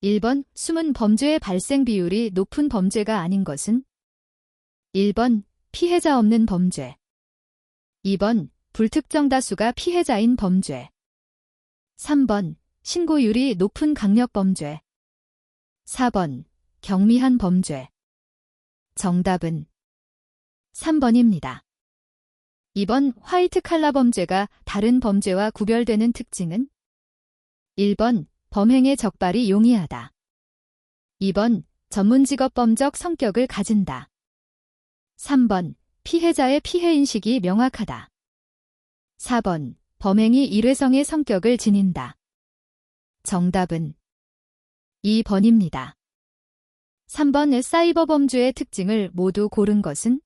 1번 숨은 범죄의 발생 비율이 높은 범죄가 아닌 것은? 1번 피해자 없는 범죄. 2번 불특정 다수가 피해자인 범죄. 3번 신고율이 높은 강력범죄. 4번 경미한 범죄. 정답은 3번입니다. 2번 화이트 칼라 범죄가 다른 범죄와 구별되는 특징은? 1번 범행의 적발이 용이하다. 2번 전문직업범적 성격을 가진다. 3번 피해자의 피해인식이 명확하다. 4번 범행이 일회성의 성격을 지닌다. 정답은 2번입니다. 3번 사이버 범죄의 특징을 모두 고른 것은?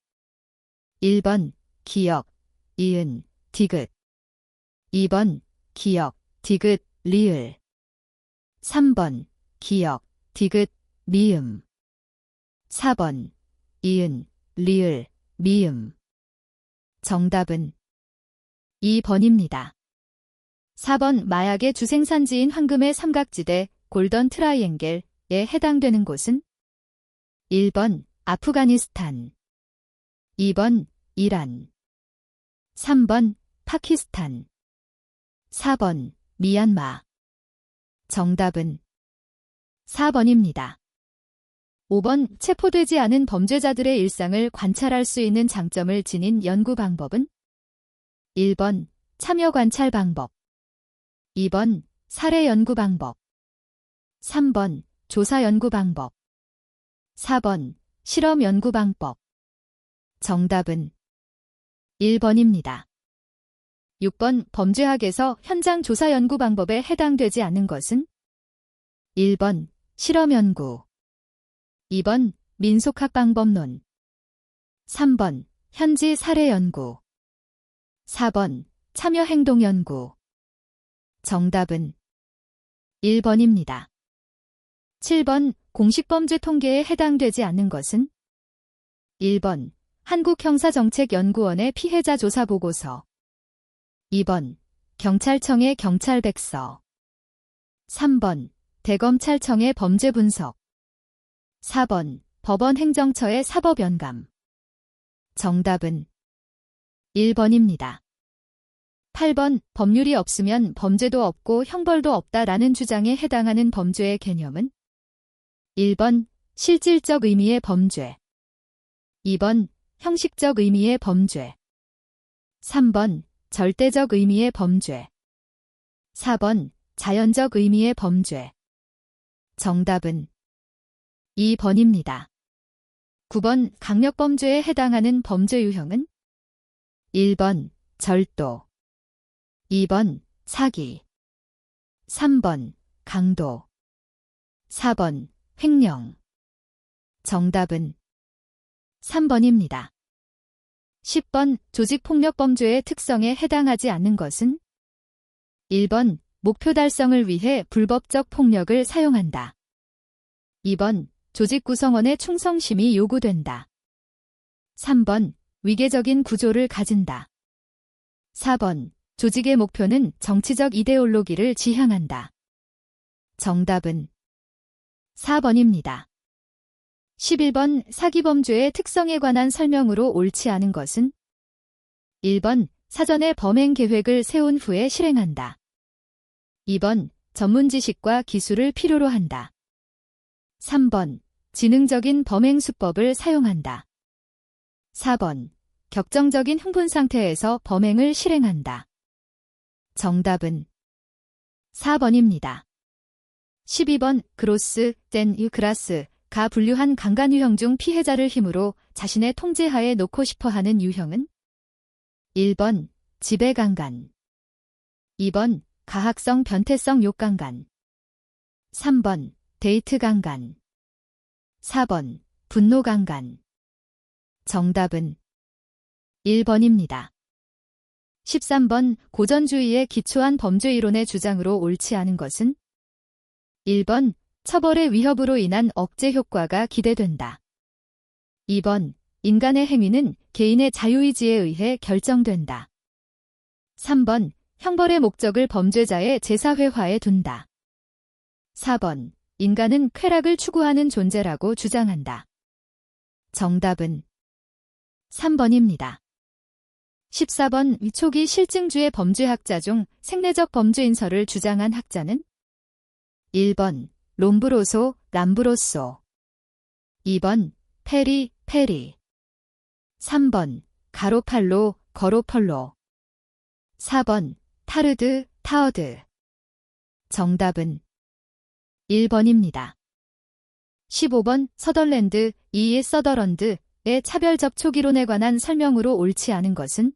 1번 기억, 이은, 디귿. 2번 기억, 디귿, 리을. 3번 기억, 디귿, 미음. 4번 이은, 리을, 미음. 정답은 2번입니다. 4번 마약의 주생산지인 황금의 삼각지대 골던 트라이앵gel에 해당되는 곳은? 1번 아프가니스탄. 2번 이란. 3번 파키스탄. 4번 미얀마. 정답은 4번입니다. 5번 체포되지 않은 범죄자들의 일상을 관찰할 수 있는 장점을 지닌 연구 방법은? 1번 참여 관찰 방법. 2번 사례 연구 방법. 3번 조사 연구 방법. 4번 실험 연구 방법. 정답은 1번입니다. 6번 범죄학에서 현장 조사 연구 방법에 해당되지 않는 것은? 1번 실험 연구. 2번 민속학 방법론. 3번 현지 사례 연구. 4번 참여 행동 연구. 정답은 1번입니다. 7번 공식범죄 통계에 해당되지 않는 것은? 1번 한국형사정책연구원의 피해자 조사 보고서. 2번 경찰청의 경찰백서. 3번 대검찰청의 범죄 분석. 4번 법원 행정처의 사법연감. 정답은 1번입니다. 8번 법률이 없으면 범죄도 없고 형벌도 없다라는 주장에 해당하는 범죄의 개념은? 1번 실질적 의미의 범죄. 2번 형식적 의미의 범죄. 3번 절대적 의미의 범죄. 4번 자연적 의미의 범죄. 정답은 2번입니다. 9번 강력범죄에 해당하는 범죄 유형은? 1번 절도. 2번 사기. 3번 강도. 4번 횡령. 정답은 3번입니다. 10번 조직폭력범죄의 특성에 해당하지 않는 것은? 1번 목표 달성을 위해 불법적 폭력을 사용한다. 2번 조직 구성원의 충성심이 요구된다. 3번 위계적인 구조를 가진다. 4번 조직의 목표는 정치적 이데올로기를 지향한다. 정답은 4번입니다. 11번 사기범죄의 특성에 관한 설명으로 옳지 않은 것은? 1번 사전에 범행 계획을 세운 후에 실행한다. 2번 전문 지식과 기술을 필요로 한다. 3번 지능적인 범행 수법을 사용한다. 4번 격정적인 흥분 상태에서 범행을 실행한다. 정답은 4번입니다. 12번 그로스, 젠, 그라스가 분류한 강간 유형 중 피해자를 힘으로 자신의 통제하에 놓고 싶어하는 유형은? 1번 지배강간. 2번 가학성 변태성 욕강간. 3번 데이트강간. 4번 분노강간. 정답은 1번입니다. 13번 고전주의에 기초한 범죄 이론의 주장으로 옳지 않은 것은? 1번 처벌의 위협으로 인한 억제 효과가 기대된다. 2번 인간의 행위는 개인의 자유의지에 의해 결정된다. 3번 형벌의 목적을 범죄자의 제사회화에 둔다. 4번 인간은 쾌락을 추구하는 존재라고 주장한다. 정답은 3번입니다. 14번 초기 실증주의 범죄학자 중 생리적 범죄인설을 주장한 학자는 1번 롬브로소, 람브로소 2번 페리, 3번 가로팔로, 거로펄로 4번 타르드, 타어드 정답은 1번입니다. 15번 서덜랜드, E. 서더런드의 차별 접촉 이론에 관한 설명으로 옳지 않은 것은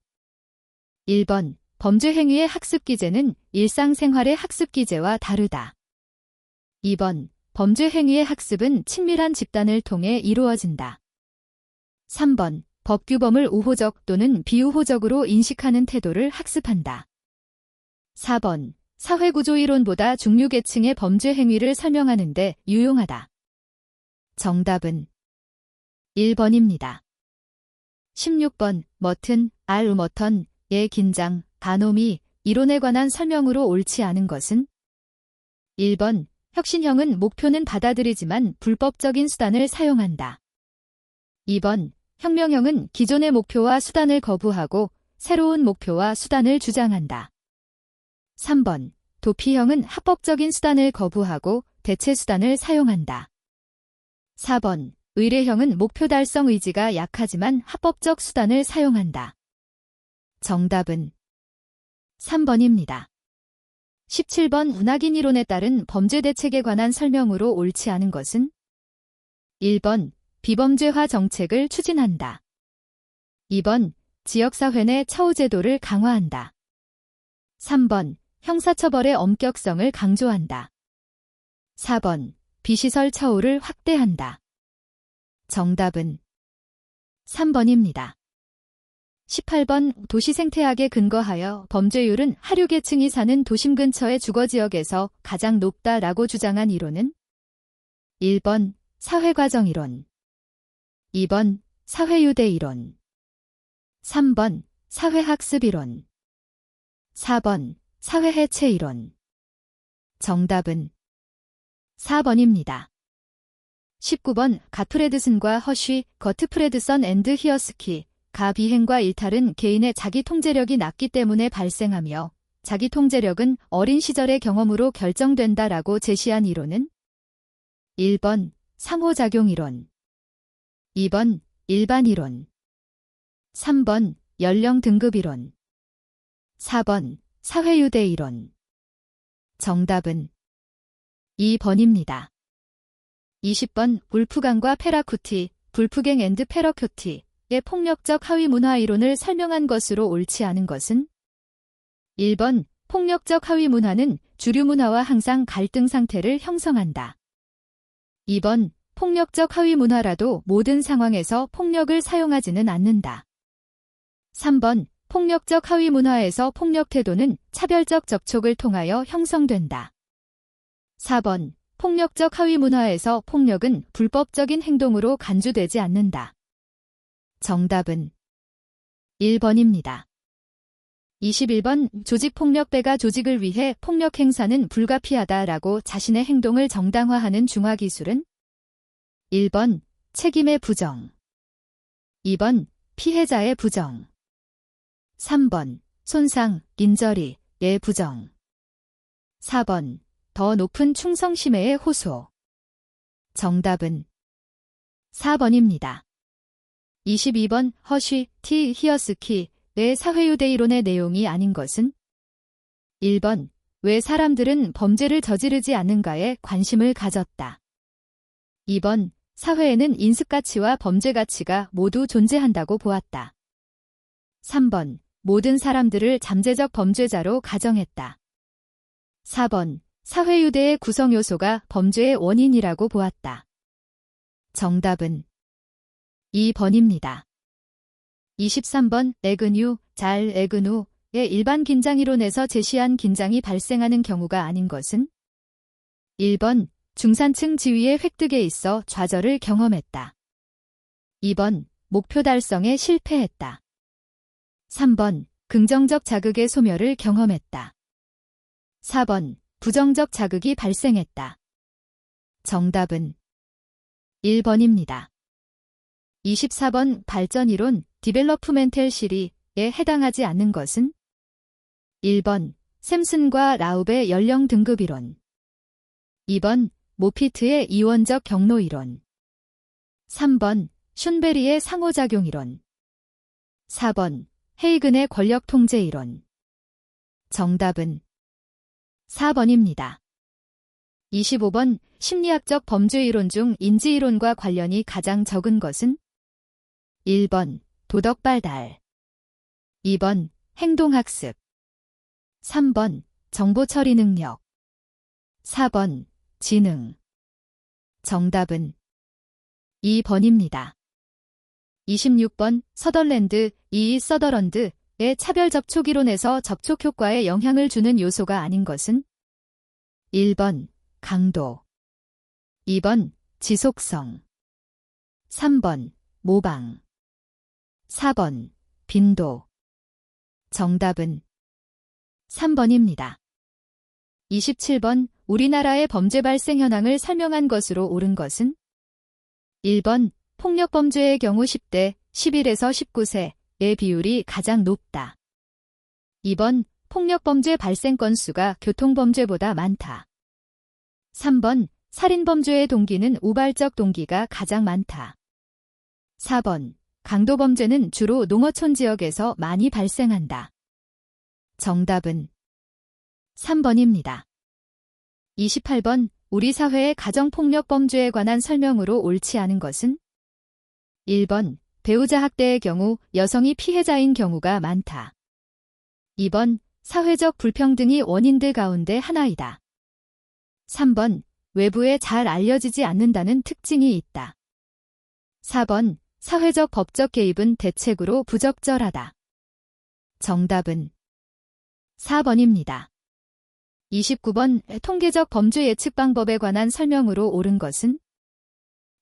1번 범죄 행위의 학습 기제는 일상생활의 학습 기제와 다르다. 2번 범죄 행위의 학습은 친밀한 집단을 통해 이루어진다. 3번 법규범을 우호적 또는 비우호적으로 인식하는 태도를 학습한다. 4번 사회구조 이론보다 중류계층의 범죄 행위를 설명하는 데 유용하다. 정답은 1번입니다. 16번 머튼, 머턴의 긴장, 바노미 이론에 관한 설명으로 옳지 않은 것은 1번 혁신형은 목표는 받아들이지만 불법적인 수단을 사용한다. 2번 혁명형은 기존의 목표와 수단을 거부하고 새로운 목표와 수단을 주장한다. 3번 도피형은 합법적인 수단을 거부하고 대체 수단을 사용한다. 4번 의례형은 목표 달성 의지가 약하지만 합법적 수단을 사용한다. 정답은 3번입니다. 17번 운하긴 이론에 따른 범죄 대책에 관한 설명으로 옳지 않은 것은 1번 비범죄화 정책을 추진한다. 2번 지역사회 내 처우제도를 강화한다. 3번 형사처벌의 엄격성을 강조한다. 4번 비시설 처우를 확대한다. 정답은 3번입니다. 18번 도시생태학에 근거하여 범죄율은 하류계층이 사는 도심 근처의 주거지역에서 가장 높다라고 주장한 이론은 1번 사회과정이론 2번 사회유대 이론 3번 사회학습이론 4번 사회해체이론 정답은 4번입니다. 19번 갓프레드슨과 허쉬, 거트프레드선 앤드 히어스키 가 비행과 일탈은 개인의 자기 통제력이 낮기 때문에 발생하며 자기 통제력은 어린 시절의 경험으로 결정된다라고 제시한 이론은 1번 상호작용이론 2번 일반이론 3번 연령등급이론 4번 사회유대이론 정답은 2번입니다. 20번 울프강과 페라쿠티, 불프갱 앤드 페러큐티의 폭력적 하위문화 이론을 설명한 것으로 옳지 않은 것은 1번 폭력적 하위문화는 주류문화와 항상 갈등 상태를 형성한다. 2번 폭력적 하위문화라도 모든 상황에서 폭력을 사용하지는 않는다. 3번 폭력적 하위문화에서 폭력 태도는 차별적 접촉을 통하여 형성된다. 4번 폭력적 하위문화에서 폭력은 불법적인 행동으로 간주되지 않는다. 정답은 1번입니다. 21번 조직폭력배가 조직을 위해 폭력 행사는 불가피하다라고 자신의 행동을 정당화하는 중화기술은 1번 책임의 부정 2번 피해자의 부정 3번 손상, 인저리의 부정 4번 더 높은 충성심의 호소 정답은 4번입니다. 22번 허쉬, T. 히어스키의 사회유대 이론의 내용이 아닌 것은 1번 왜 사람들은 범죄를 저지르지 않는가에 관심을 가졌다. 2번 사회에는 인습가치와 범죄가치가 모두 존재한다고 보았다. 3번 모든 사람들을 잠재적 범죄자로 가정했다. 4번 사회유대의 구성요소가 범죄의 원인이라고 보았다. 정답은 2번입니다. 23번 잘 에그누의 일반 긴장이론에서 제시한 긴장이 발생하는 경우가 아닌 것은 1번 중산층 지위의 획득에 있어 좌절을 경험했다. 2번 목표 달성에 실패했다. 3번 긍정적 자극의 소멸을 경험했다. 4번 부정적 자극이 발생했다. 정답은 1번입니다. 24번 발전이론 디벨로프멘텔 시리에 해당하지 않는 것은 1번 샘슨과 라웁의 연령 등급 이론 2번 모피트의 이원적 경로 이론 3번 슌베리의 상호작용 이론 4번 헤이근의 권력 통제 이론 정답은 4번입니다. 25번 심리학적 범죄 이론 중 인지 이론과 관련이 가장 적은 것은 1번 도덕 발달 2번 행동학습 3번 정보 처리 능력 4번 지능 정답은 2번입니다. 26번 서덜랜드, 서더런드의 차별 접촉 이론에서 접촉 효과에 영향을 주는 요소가 아닌 것은 1번 강도 2번 지속성 3번 모방 4번 빈도 정답은 3번입니다. 27번 우리나라의 범죄 발생 현황을 설명한 것으로 옳은 것은 1번 폭력 범죄의 경우 10대 11에서 19세의 비율이 가장 높다. 2번 폭력 범죄 발생 건수가 교통범죄보다 많다. 3번 살인 범죄의 동기는 우발적 동기가 가장 많다. 4번 강도 범죄는 주로 농어촌 지역에서 많이 발생한다. 정답은 3번입니다. 28번 우리 사회의 가정폭력 범죄에 관한 설명으로 옳지 않은 것은 1번 배우자 학대의 경우 여성이 피해자인 경우가 많다. 2번 사회적 불평등이 원인들 가운데 하나이다. 3번 외부에 잘 알려지지 않는다는 특징이 있다. 4번 사회적 법적 개입은 대책으로 부적절하다. 정답은 4번입니다. 29번 통계적 범죄 예측 방법에 관한 설명으로 옳은 것은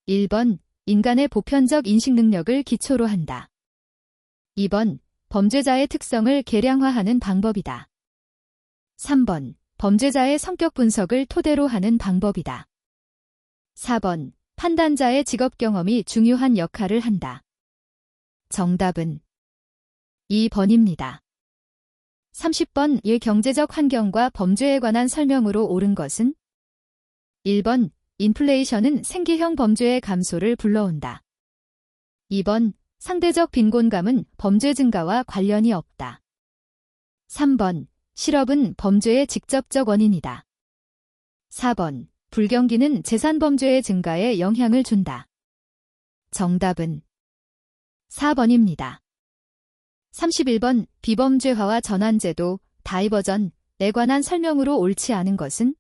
1번 인간의 보편적 인식 능력을 기초로 한다. 2번 범죄자의 특성을 계량화하는 방법이다. 3번 범죄자의 성격 분석을 토대로 하는 방법이다. 4번 판단자의 직업 경험이 중요한 역할을 한다. 정답은 2번입니다. 30번 경제적 환경과 범죄에 관한 설명으로 옳은 것은 1번 인플레이션은 생계형 범죄의 감소를 불러온다. 2번 상대적 빈곤감은 범죄 증가와 관련이 없다. 3번 실업은 범죄의 직접적 원인이다. 4번 불경기는 재산 범죄의 증가에 영향을 준다. 정답은 4번입니다. 31번 비범죄화와 전환제도, 다이버전에 관한 설명으로 옳지 않은 것은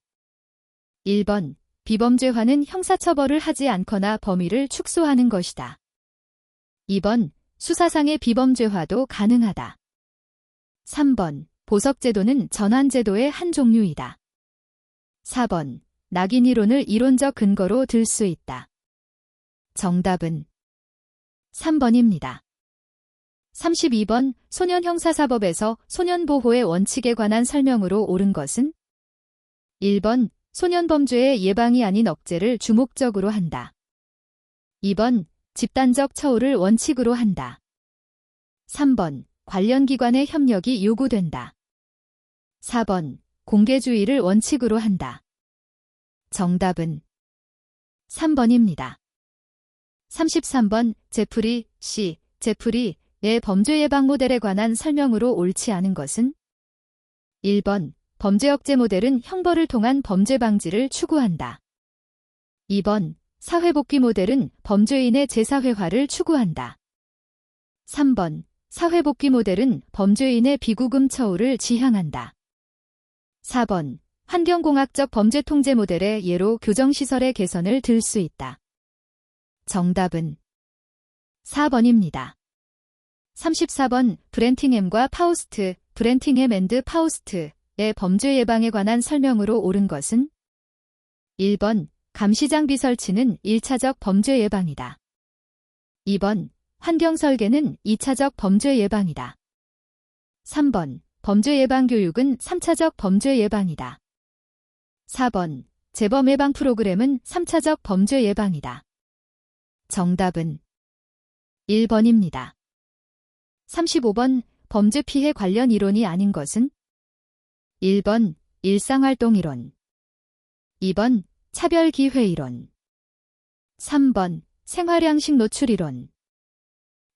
1번 비범죄화는 형사처벌을 하지 않거나 범위를 축소하는 것이다. 2번 수사상의 비범죄화도 가능하다. 3번 보석제도는 전환제도의 한 종류이다. 4번 낙인 이론을 이론적 근거로 들 수 있다. 정답은 3번입니다. 32번 소년형사사법에서 소년보호의 원칙에 관한 설명으로 옳은 것은 1번 소년범죄의 예방이 아닌 억제를 주목적으로 한다. 2번 집단적 처우를 원칙으로 한다. 3번 관련 기관의 협력이 요구된다. 4번 공개주의를 원칙으로 한다. 정답은 3번입니다. 33번 제프리 제프리의 범죄 예방 모델에 관한 설명으로 옳지 않은 것은 1번 범죄 억제 모델은 형벌을 통한 범죄 방지를 추구한다. 2번 사회복귀 모델은 범죄인의 재사회화를 추구한다. 3번 사회복귀 모델은 범죄인의 비구금 처우를 지향한다. 4번 환경공학적 범죄 통제 모델의 예로 교정시설의 개선을 들 수 있다. 정답은 4번입니다. 34번 브렌팅햄과 파우스트, 브렌팅햄 앤드 파우스트의 범죄 예방에 관한 설명으로 옳은 것은 1번 감시장비 설치는 1차적 범죄 예방이다. 2번 환경 설계는 2차적 범죄 예방이다. 3번 범죄 예방 교육은 3차적 범죄 예방이다. 4번 재범 예방 프로그램은 3차적 범죄 예방이다. 정답은 1번입니다. 35번 범죄 피해 관련 이론이 아닌 것은 1번 일상활동 이론, 2번 차별 기회 이론, 3번 생활양식 노출 이론,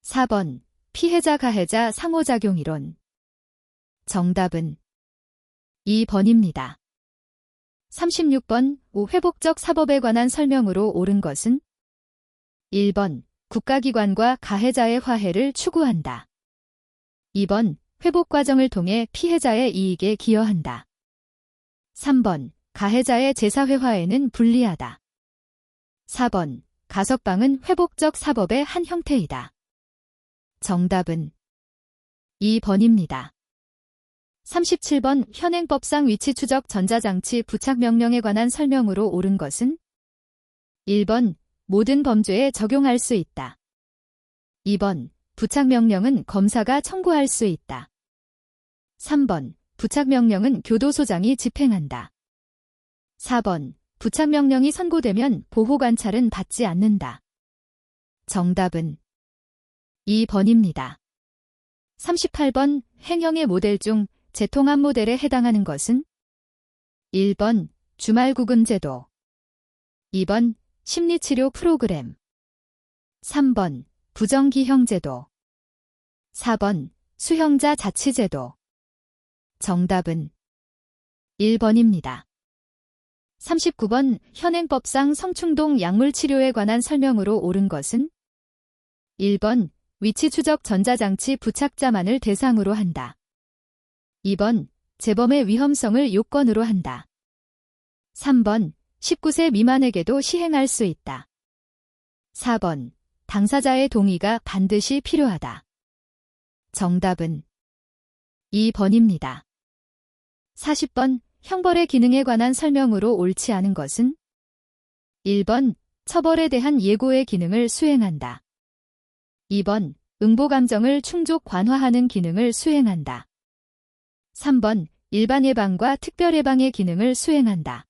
4번 피해자 가해자 상호작용 이론. 정답은 2번입니다. 36번 회복적 사법에 관한 설명으로 옳은 것은 1번 국가기관과 가해자의 화해를 추구한다. 2번 회복 과정을 통해 피해자의 이익에 기여한다. 3번 가해자의 재사회화에는 불리하다. 4번 가석방은 회복적 사법의 한 형태이다. 정답은 2번입니다. 37번 현행법상 위치추적 전자장치 부착명령에 관한 설명으로 옳은 것은 1번 모든 범죄에 적용할 수 있다. 2번 부착명령은 검사가 청구할 수 있다. 3번 부착명령은 교도소장이 집행한다. 4번 부착명령이 선고되면 보호관찰은 받지 않는다. 정답은 2번입니다. 38번 행형의 모델 중 재통합 모델에 해당하는 것은 1번 주말구금제도, 2번 심리치료 프로그램, 3번 부정기형제도, 4번 수형자 자치제도. 정답은 1번입니다. 39번 현행법상 성충동 약물치료에 관한 설명으로 옳은 것은 1번 위치추적 전자장치 부착자만을 대상으로 한다. 2번 재범의 위험성을 요건으로 한다. 3번 19세 미만에게도 시행할 수 있다. 4번 당사자의 동의가 반드시 필요하다. 정답은 2번입니다. 40번 형벌의 기능에 관한 설명으로 옳지 않은 것은 1번 처벌에 대한 예고의 기능을 수행한다. 2번 응보감정을 충족 관화하는 기능을 수행한다. 3번 일반 예방과 특별 예방의 기능을 수행한다.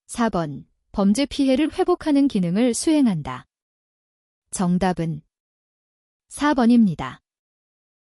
4번 범죄 피해를 회복하는 기능을 수행한다. 정답은 4번입니다.